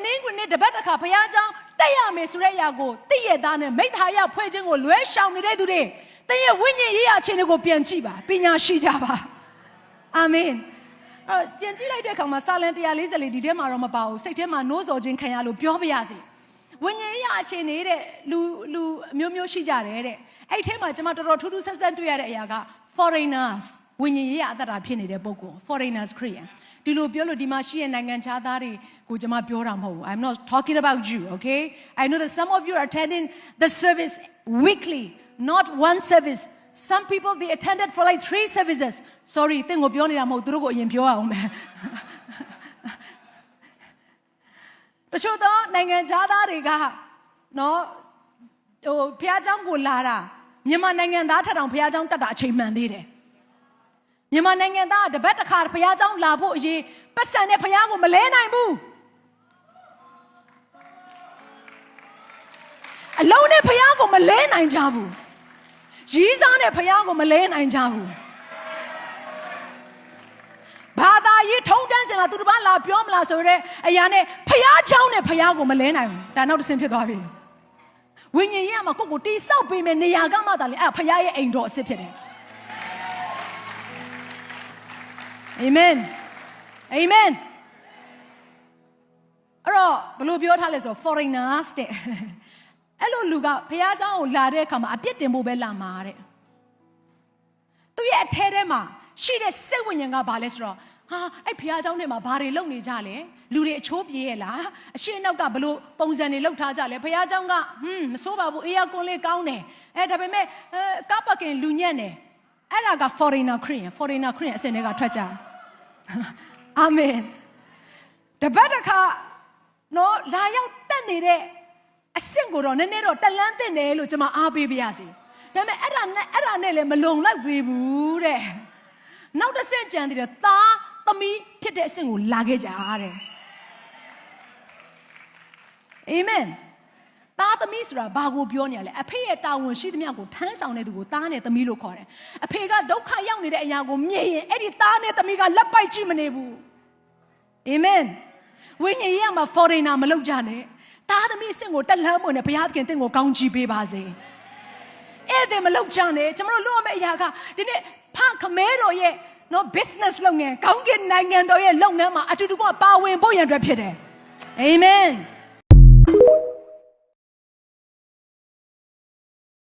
နေ့ကနေ့တပတ်တစ်ခါဘုရားကျောင်းတက်ရမယ်ဆိုတဲ့အရာကိုသိရသားနဲ့မိသားရဖွဲ့ခြင်းကိုလွဲရှောင်နေတဲ့သူတွေသင်ရဲ့ဝိညာဉ်ရေးရာခြင်းတွေကိုပြန်ကြည့်ပါပညာရှိကြပါအာမင်အဲ့ပြန်ကြည့်လိုက်တဲ့အခါမှာစာလံ144ဒီထဲမှာတော့မပါဘူးစိတ်ထဲမှာနိုးစော်ခြင်းခံရလို့ပြောပြရစီဝိညာဉ်ရေးရာခြင်းနေတဲ့လူမျိုးရှိကြတယ်တဲ့အဲ့ထဲမှာကျွန်မတော်တော်ထူးထူးဆန်းဆန်းတွေ့ရတဲ့အရာက foreigners ဝိညာဉ်ရေးရာအသက်တာဖြစ်နေတဲ့ပုဂ္ဂိုလ် foreigners Koreanဒီလိုပြောလို့ဒီမှာရှိတဲ့နိုင်ငံခြားသားတွေကိုကျွန်မပြောတာမဟုတ်ဘူး I'm not talking about you okay I know that some of you are attending the service weekly not one service some people they attended for like 3 services sorry သင်ကိုပြောနေတာမဟုတ်သူတို့ကိုအရင်ပြောအောင်မယ်တချို့သောနိုင်ငံခြားသားတွေကနော်ဟိုဖျားเจ้าကိုလာတာမြန်မာနိုင်ငံသားထက်တောင်ဖျားเจ้าတက်တာအချိန်မှန်သေးတယ်မြန်မာနိုင်ငံသားတပတ်တစ်ခါဖျားเจ้าလာဖို့အရေးပတ်စံနဲ့ဖျားကိုမလဲနိုင်ဘူးအလုံးနဲ့ဖျားကိုမလဲနိုင်ကြဘူးရီးစားနဲ့ဖျားကိုမလဲနိုင်ကြဘူးဘာသာရေးထုံးတမ်းစင်မှာသူတစ်ပါးလာပြောမလားဆိုတော့အရာနဲ့ဖျားเจ้าနဲ့ဖျားကိုမလဲနိုင်ဘူးဒါနောက်တစ်ဆင့်ဖြစ်သွားပြီဝိညာဉ်ရေးမှာကိုယ့်ကိုတိဆောက်ပေးမယ်နေရာကမှသာလေအဲ့ဖျားရဲ့အိမ်တော်အစ်စ်ဖြစ်တယ်အာမင်အာမင်အဲ့တော့ဘယ်လိုပြောထားလဲဆို foreigners တဲ့အဲ့လိုလူကဖះเจ้าကိုလာတဲ့အခါမှာအပြစ်တင်ဖို့ပဲလာမှာတဲ့သူရဲ့အထဲထဲမှာရှိတဲ့စိတ်ဝိညာဉ်ကဘာလဲဆိုတော့ဟာအဲ့ဖះเจ้าထဲမှာဘာတွေလုပ်နေကြလဲလူတွေအချိုးပြေးရဲ့လားအရှင်းနောက်ကဘလို့ပုံစံတွေလုပ်ထားကြလဲဖះเจ้าကမစိုးပါဘူးအေးရကွန်းလေးကောင်းတယ်ဒါပေမဲ့ကားပကင်လူညံ့တယ်အဲ့ဒါက foreigner Korean အစင်တွေကထွက်ကြအာမင်တပတ်တစ်ခါနော်လာရောက်တက်နေတဲ့အဆင့်ကိုတော့နည်းနည်းတော့တလန်းတင်တယ်လို့ကျွန်မအားပေးပါရစေဒါပေမဲ့အဲ့ဒါနဲ့လည်းမလုံလောက်သေးဘူးတဲ့နောက်တစ်ဆင့်ကြံသေးတယ်သားသမီးဖြစ်တဲ့အဆင့်ကိုလာခဲ့ကြတဲ့အာမင်သားသမီးဆိုတာဘာကိုပြောနေရလဲအဖေရဲ့တာဝန်ရှိသမျှကိုထမ်းဆောင်တဲ့သူကိုသားနဲ့သမီးလို့ခေါ်တယ်အဖေကဒုက္ခရောက်နေတဲ့အရာကိုမြင်ရင်အဲ့ဒီသားနဲ့သမီးကလက်ပိုက်ကြည့်မနေဘူးအာမင်ဝိညာဉ်ရေးမှာ foreigner မလုပ်ကြနဲ့သားသမီးအဆင့်ကိုတက်လှမ်းဖို့နဲ့ဘုရားသခင်တင့်ကိုကောင်းချီးပေးပါစေအဲ့ဒါမလုပ်ကြနဲ့ကျွန်တော်တို့လုပ်ရမယ့်အရာကဒီနေ့ဖခမဲတော်ရဲ့နော် business လုပ်ငန်းကောင်းကင်နိုင်ငံတော်ရဲ့လုပ်ငန်းမှာအတူတူကပါဝင်ဖို့ရန်အတွက်ဖြစ်တယ်အာမင်